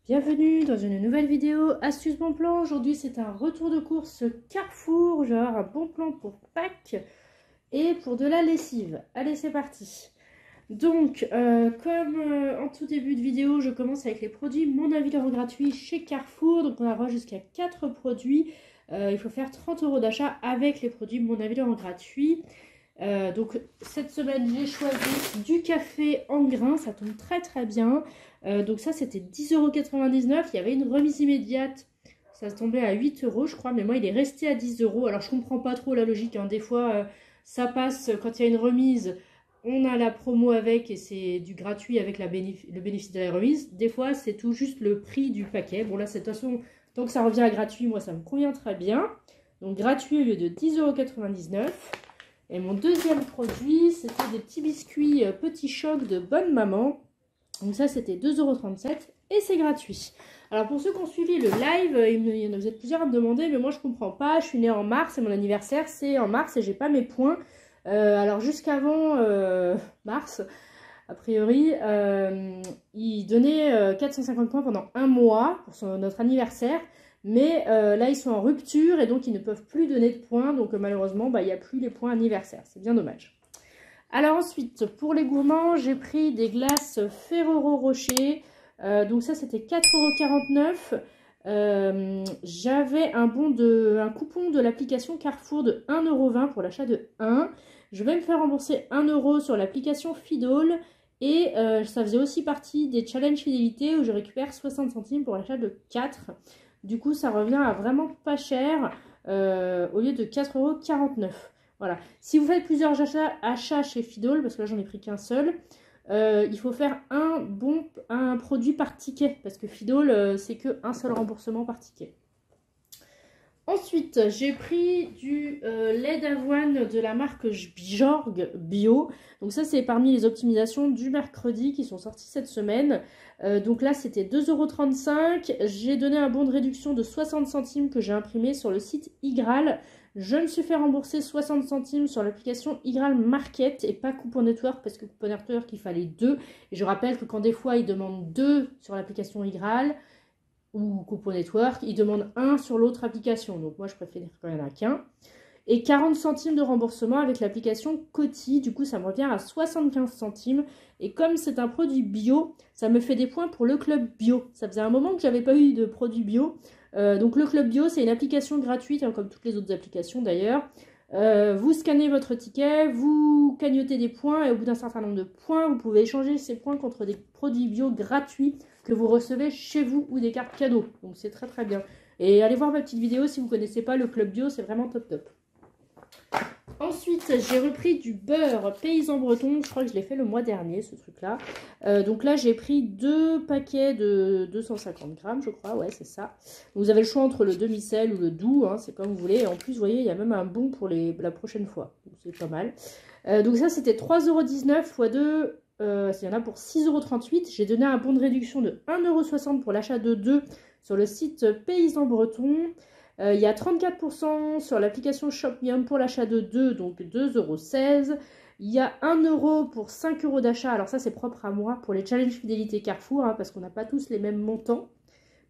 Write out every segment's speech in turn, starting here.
Bienvenue dans une nouvelle vidéo Astuce Bon Plan. Aujourd'hui c'est un retour de course Carrefour, genre un bon plan pour Pâques et pour de la lessive. Allez, c'est parti. Donc en tout début de vidéo, je commence avec les produits Mon Avis l'euro gratuit chez Carrefour. Donc on aura jusqu'à 4 produits. Il faut faire 30 € d'achat avec les produits Mon Avis l'euro gratuit. Donc cette semaine j'ai choisi du café en grains, ça tombe très bien. Donc ça c'était 10,99 €, il y avait une remise immédiate, ça tombait à 8 € je crois, mais moi il est resté à 10 €. Alors je comprends pas trop la logique, hein. Des fois ça passe quand il y a une remise, on a la promo avec et c'est du gratuit avec le bénéfice de la remise. Des fois c'est tout juste le prix du paquet. Bon là de toute façon, tant que ça revient à gratuit, moi ça me convient très bien. Donc gratuit au lieu de 10,99 €. Et mon deuxième produit, c'était des petits biscuits Petit Choc de Bonne Maman. Donc ça, c'était 2,37 € et c'est gratuit. Alors pour ceux qui ont suivi le live, vous êtes plusieurs à me demander, mais moi je comprends pas. Je suis née en mars et mon anniversaire c'est en mars et j'ai pas mes points. Alors jusqu'avant mars, a priori, ils donnaient 450 points pendant un mois pour notre anniversaire. Mais là, ils sont en rupture et donc ils ne peuvent plus donner de points. Donc malheureusement, il n'y a plus les points anniversaires. C'est bien dommage. Alors ensuite, pour les gourmands, j'ai pris des glaces Ferrero Rocher. Donc ça, c'était 4,49 €. J'avais un coupon de l'application Carrefour de 1,20 € pour l'achat de 1. Je vais me faire rembourser 1 € sur l'application Fidol. Et ça faisait aussi partie des challenges fidélité où je récupère 60 centimes pour l'achat de 4. Du coup, ça revient à vraiment pas cher au lieu de 4,49 €. Voilà. Si vous faites plusieurs achats chez Fidol, parce que là, j'en ai pris qu'un seul, il faut faire un produit par ticket. Parce que Fidol, c'est qu'un seul remboursement par ticket. Ensuite, j'ai pris du lait d'avoine de la marque Bjorg Bio. Donc ça, c'est parmi les optimisations du mercredi qui sont sorties cette semaine. Donc là, c'était 2,35 €. J'ai donné un bon de réduction de 60 centimes que j'ai imprimé sur le site Igral. Je me suis fait rembourser 60 centimes sur l'application Igral Market et pas Coupon Network parce que Coupon Network, il fallait 2. Et je rappelle que quand des fois, ils demandent 2 sur l'application Igral ou Coupon Network, ils demandent 1 sur l'autre application. Donc moi, je préfère quand il n'y en a qu'un. Et 40 centimes de remboursement avec l'application Coty. Du coup, ça me revient à 75 centimes. Et comme c'est un produit bio, ça me fait des points pour le club bio. Ça faisait un moment que je n'avais pas eu de produit bio. Donc le club bio, c'est une application gratuite, hein, comme toutes les autres applications d'ailleurs. Vous scannez votre ticket, vous cagnotez des points et au bout d'un certain nombre de points, vous pouvez échanger ces points contre des produits bio gratuits que vous recevez chez vous ou des cartes cadeaux. Donc c'est très bien. Et allez voir ma petite vidéo si vous ne connaissez pas le club bio, c'est vraiment top. Ensuite, j'ai repris du beurre paysan breton. Je crois que je l'ai fait le mois dernier, ce truc-là. Donc là, j'ai pris 2 paquets de 250 grammes, je crois. Ouais, c'est ça. Vous avez le choix entre le demi-sel ou le doux, hein, c'est comme vous voulez. Et en plus, vous voyez, il y a même un bon pour la prochaine fois. C'est pas mal. Donc ça, c'était 3,19 € x 2. Il y en a pour 6,38 €. J'ai donné un bon de réduction de 1,60 € pour l'achat de 2 sur le site Paysan Breton. Il y a 34% sur l'application Shopmium pour l'achat de 2, donc 2,16 €. Il y a 1 € pour 5 € d'achat. Alors ça, c'est propre à moi pour les challenges fidélité Carrefour, hein, parce qu'on n'a pas tous les mêmes montants.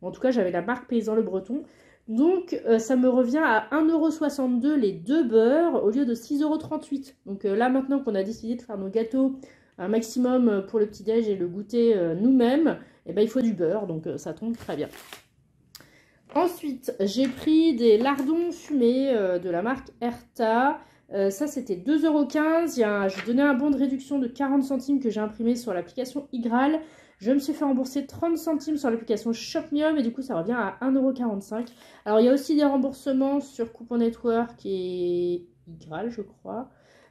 En tout cas, j'avais la marque Paysan Le Breton. Donc, ça me revient à 1,62 € les 2 beurres au lieu de 6,38 €. Donc là, maintenant qu'on a décidé de faire nos gâteaux un maximum pour le petit-déj et le goûter nous-mêmes, eh ben, il faut du beurre, donc ça tombe très bien. Ensuite, j'ai pris des lardons fumés de la marque Erta. Ça, c'était 2,15 €. J'ai donné un bon de réduction de 40 centimes que j'ai imprimé sur l'application Igral. Je me suis fait rembourser 30 centimes sur l'application Shopmium et du coup, ça revient à 1,45 €. Alors, il y a aussi des remboursements sur Coupon Network et Igral, je crois.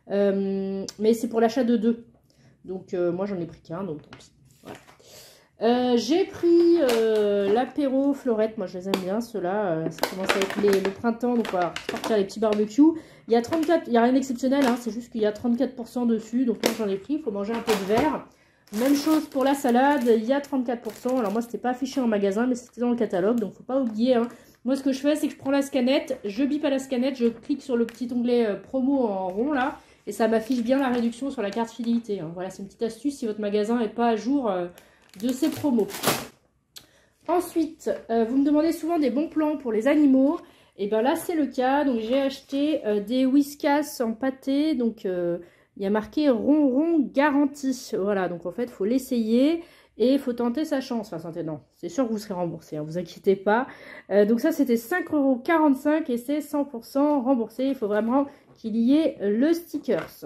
Mais c'est pour l'achat de 2. Donc, moi, j'en ai pris qu'un, donc tant pis. J'ai pris l'apéro Florette, moi je les aime bien ceux-là, ça commence à être le printemps, donc on va sortir les petits barbecues. Il y a rien d'exceptionnel, hein, c'est juste qu'il y a 34% dessus, donc moi j'en ai pris, il faut manger un peu de verre. Même chose pour la salade, il y a 34%, alors moi c'était pas affiché en magasin, mais c'était dans le catalogue, donc faut pas oublier. Hein. Moi ce que je fais, c'est que je prends la scanette, je bip à la scanette, je clique sur le petit onglet promo en rond là, et ça m'affiche bien la réduction sur la carte fidélité. Hein. Voilà, c'est une petite astuce si votre magasin n'est pas à jour de ces promos. Ensuite, vous me demandez souvent des bons plans pour les animaux. Et bien là, c'est le cas. Donc, j'ai acheté des Whiskas en pâté. Donc, il y a marqué ronron garantie. Voilà, donc en fait, il faut l'essayer et il faut tenter sa chance. Enfin, non, c'est sûr que vous serez remboursé, hein, vous inquiétez pas. Donc ça, c'était 5,45 € et c'est 100% remboursé. Il faut vraiment qu'il y ait le stickers.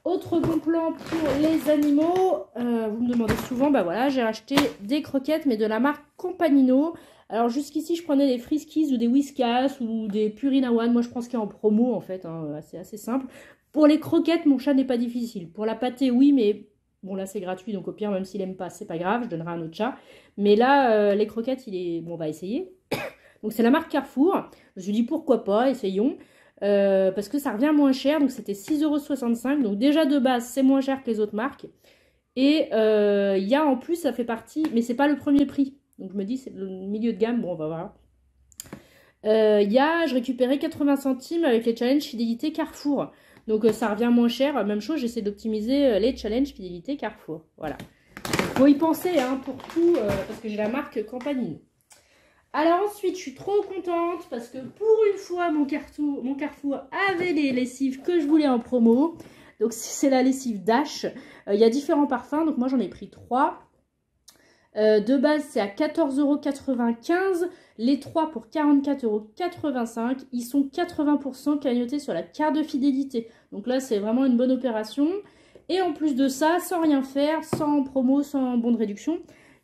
Autre bon plan pour les animaux, vous me demandez souvent, bah voilà, j'ai acheté des croquettes, mais de la marque Campanino. Alors jusqu'ici, je prenais des Friskies ou des Whiskas ou des Purina One. Moi, je prends ce qui est en promo, en fait, hein, c'est assez simple. Pour les croquettes, mon chat n'est pas difficile. Pour la pâtée, oui, mais bon, là, c'est gratuit, donc au pire, même s'il n'aime pas, c'est pas grave, je donnerai à un autre chat. Mais là, les croquettes, bon, on va essayer. Donc, c'est la marque Carrefour. Je me suis dit, pourquoi pas, essayons. Parce que ça revient moins cher, donc c'était 6,65 €. Donc déjà de base, c'est moins cher que les autres marques. Et il y a en plus, ça fait partie, mais c'est pas le premier prix. Donc je me dis, c'est le milieu de gamme, bon, on va voir. Je récupérais 80 centimes avec les challenges fidélité Carrefour. Donc ça revient moins cher. Même chose, j'essaie d'optimiser les challenges fidélité Carrefour. Voilà. Il faut y penser hein, pour tout, parce que j'ai la marque Campanino. Alors ensuite, je suis trop contente parce que pour une fois, mon Carrefour avait les lessives que je voulais en promo. Donc c'est la lessive Dash. Il y a différents parfums, donc moi j'en ai pris 3. De base, c'est à 14,95 €. Les 3 pour 44,85 €. Ils sont 80% cagnotés sur la carte de fidélité. Donc là, c'est vraiment une bonne opération. Et en plus de ça, sans rien faire, sans promo, sans bon de réduction,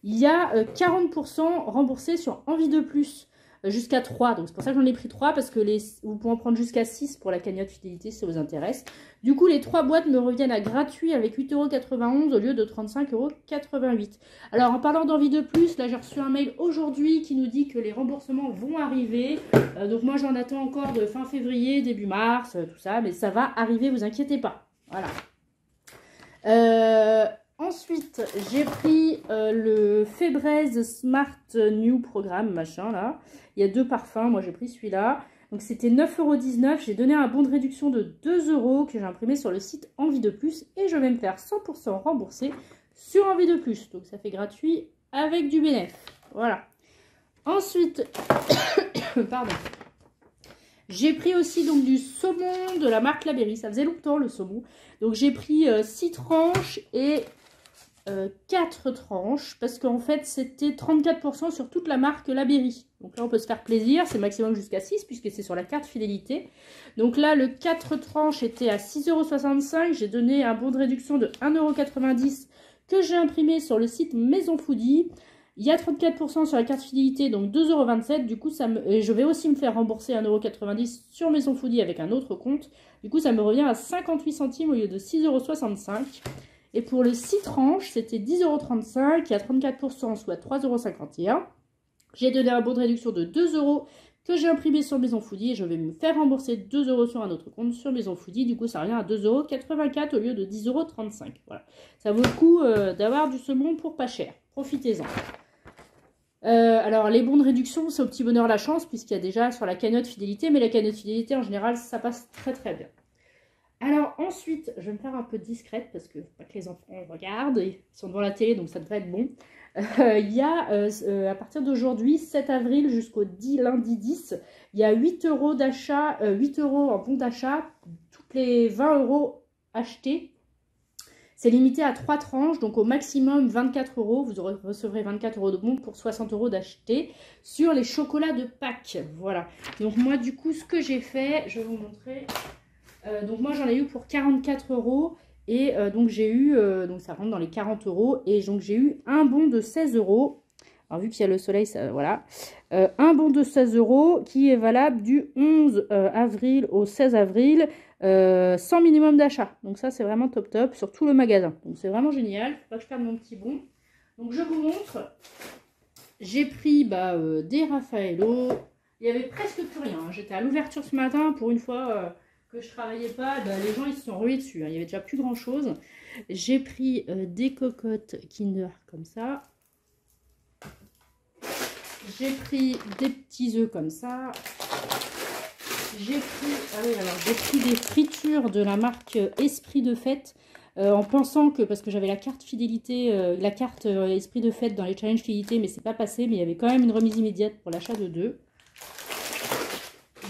il y a 40% remboursé sur Envie de Plus jusqu'à 3. Donc c'est pour ça que j'en ai pris 3 parce que vous pouvez en prendre jusqu'à 6 pour la cagnotte fidélité si ça vous intéresse. Du coup, les 3 boîtes me reviennent à gratuit avec 8,91 € au lieu de 35,88 €. Alors en parlant d'Envie de Plus, là j'ai reçu un mail aujourd'hui qui nous dit que les remboursements vont arriver. Donc moi j'en attends encore de fin février, début mars, tout ça. Mais ça va arriver, vous inquiétez pas. Voilà. Ensuite, j'ai pris le Febreze Smart New Programme, machin, là. Il y a 2 parfums, moi j'ai pris celui-là. Donc c'était 9,19 €. J'ai donné un bon de réduction de 2 € que j'ai imprimé sur le site Envie de Plus. Et je vais me faire 100% rembourser sur Envie de Plus. Donc ça fait gratuit avec du bénéfice. Voilà. Ensuite, pardon. J'ai pris aussi donc du saumon de la marque Labéry. Ça faisait longtemps le saumon. Donc j'ai pris 6 tranches et 4 tranches parce qu'en fait c'était 34% sur toute la marque Labéry. Donc là on peut se faire plaisir, c'est maximum jusqu'à 6 puisque c'est sur la carte fidélité. Donc là le 4 tranches était à 6,65 €. J'ai donné un bon de réduction de 1,90 € que j'ai imprimé sur le site Maison Foodie. Il y a 34% sur la carte fidélité, donc 2,27 €. Du coup, je vais aussi me faire rembourser 1,90 € sur Maison Foodie avec un autre compte. Du coup, ça me revient à 58 centimes au lieu de 6,65 €. Et pour le 6 tranches, c'était 10,35 €. Il y a 34%, soit 3,51 €. J'ai donné un bon de réduction de 2 € que j'ai imprimé sur Maison Foodie. Et je vais me faire rembourser 2 € sur un autre compte sur Maison Foodie. Du coup, ça revient à 2,84 € au lieu de 10,35 €. Voilà. Ça vaut le coup d'avoir du saumon pour pas cher. Profitez-en. Alors, les bons de réduction, c'est au petit bonheur la chance, puisqu'il y a déjà sur la cagnotte fidélité, mais la cagnotte fidélité, en général, ça passe très très bien. Alors, ensuite, je vais me faire un peu discrète, parce que faut pas que les enfants regardent, ils sont devant la télé, donc ça devrait être bon. Il y a, à partir d'aujourd'hui, 7 avril jusqu'au lundi 10, il y a 8 € d'achat, 8 € en bon d'achat, toutes les 20 € achetés. C'est limité à 3 tranches, donc au maximum 24 €. Vous recevrez 24 € de bon pour 60 € d'acheter sur les chocolats de Pâques. Voilà. Donc moi, du coup, ce que j'ai fait, je vais vous montrer. Donc moi, j'en ai eu pour 44 €. Et donc j'ai eu, donc ça rentre dans les 40 €. Et donc j'ai eu un bon de 16 €. Alors vu qu'il y a le soleil, ça, voilà. Un bon de 16 € qui est valable du 11 avril au 16 avril. Sans minimum d'achat. Donc ça, c'est vraiment top top sur tout le magasin. Donc c'est vraiment génial. Faut pas que je perde mon petit bon. Donc je vous montre. J'ai pris des Raffaello. Il y avait presque plus rien. J'étais à l'ouverture ce matin. Pour une fois que je travaillais pas, les gens ils se sont rués dessus. Il y avait déjà plus grand chose. J'ai pris des cocottes Kinder comme ça. J'ai pris des petits œufs comme ça. J'ai pris des fritures de la marque Esprit de Fête. en pensant que, parce que j'avais la carte fidélité, la carte esprit de fête dans les challenges fidélité, mais c'est pas passé, mais il y avait quand même une remise immédiate pour l'achat de 2.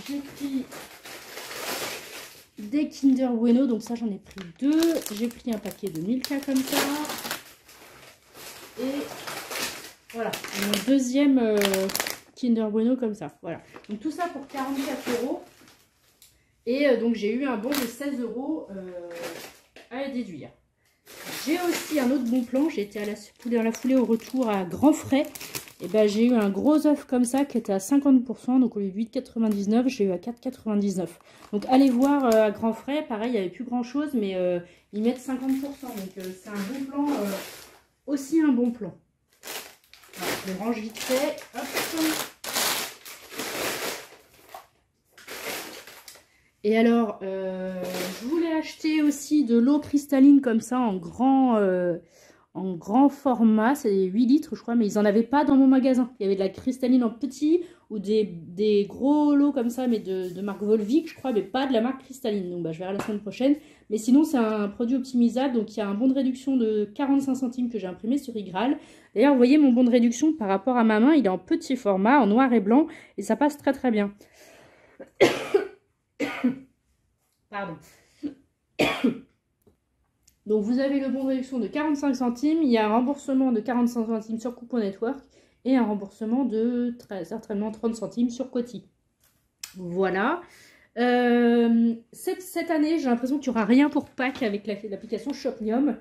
J'ai pris des Kinder Bueno, donc ça j'en ai pris 2. J'ai pris un paquet de Milka comme ça. Et voilà, mon deuxième Kinder Bueno comme ça. Voilà, donc tout ça pour 44 €. Et donc j'ai eu un bon de 16 € à déduire. J'ai aussi un autre bon plan. J'ai été dans la foulée au retour à Grand Frais. Et ben j'ai eu un gros œuf comme ça qui était à 50%. Donc au lieu de 8,99, j'ai eu à 4,99. Donc allez voir à Grand Frais. Pareil, il n'y avait plus grand chose, mais ils mettent 50%. Donc c'est un bon plan, aussi un bon plan. Voilà, je le range vite fait. Hop. Et alors, je voulais acheter aussi de l'eau cristalline comme ça en grand format. C'est 8 litres, je crois, mais ils n'en avaient pas dans mon magasin. Il y avait de la cristalline en petit ou des gros lots comme ça, mais de marque Volvic, je crois, mais pas de la marque cristalline. Donc, bah, je verrai la semaine prochaine. Mais sinon, c'est un produit optimisable. Donc, il y a un bon de réduction de 45 centimes que j'ai imprimé sur iGraal. D'ailleurs, vous voyez mon bon de réduction par rapport à ma main. Il est en petit format, en noir et blanc. Et ça passe très, très bien. Pardon. Donc vous avez le bon de réduction de 45 centimes, il y a un remboursement de 45 centimes sur Coupon Network et un remboursement de certainement 30 centimes sur Coty. Voilà. Cette année, j'ai l'impression qu'il n'y aura rien pour Pâques avec l'application Shopnium.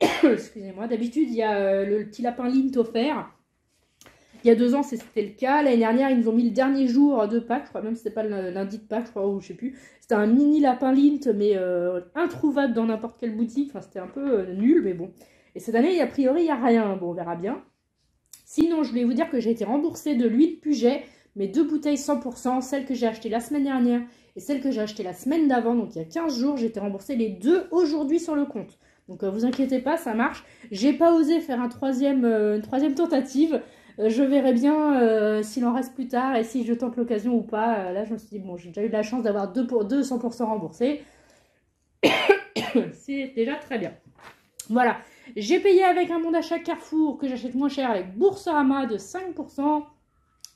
Excusez-moi, d'habitude il y a le petit lapin Lint offert. Il y a 2 ans, c'était le cas. L'année dernière, ils nous ont mis le dernier jour de Pâques. Je crois même que c'était pas le lundi de Pâques, je crois, ou je sais plus. C'était un mini lapin Lint, mais introuvable dans n'importe quelle boutique. Enfin, c'était un peu nul, mais bon. Et cette année, a priori, il n'y a rien. Bon, on verra bien. Sinon, je voulais vous dire que j'ai été remboursée de l'huile Puget, mes 2 bouteilles 100%, celle que j'ai achetée la semaine dernière et celle que j'ai achetée la semaine d'avant. Donc, il y a 15 jours, j'ai été remboursée les 2 aujourd'hui sur le compte. Donc, vous inquiétez pas, ça marche. J'ai pas osé faire une troisième tentative. Je verrai bien s'il en reste plus tard et si je tente l'occasion ou pas. Là, je me suis dit, bon, j'ai déjà eu de la chance d'avoir 2 pour 2 100% remboursés. C'est déjà très bien. Voilà. J'ai payé avec un bon d'achat Carrefour que j'achète moins cher avec Boursorama de 5%.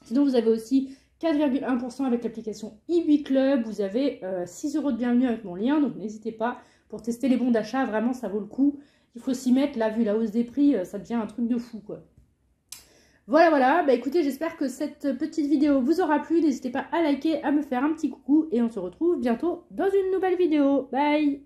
Sinon, vous avez aussi 4,1% avec l'application eBay Club. Vous avez 6 € de bienvenue avec mon lien. Donc, n'hésitez pas pour tester les bons d'achat. Vraiment, ça vaut le coup. Il faut s'y mettre. Là, vu la hausse des prix, ça devient un truc de fou, quoi. Voilà, bah écoutez, j'espère que cette petite vidéo vous aura plu. N'hésitez pas à liker, à me faire un petit coucou et on se retrouve bientôt dans une nouvelle vidéo. Bye!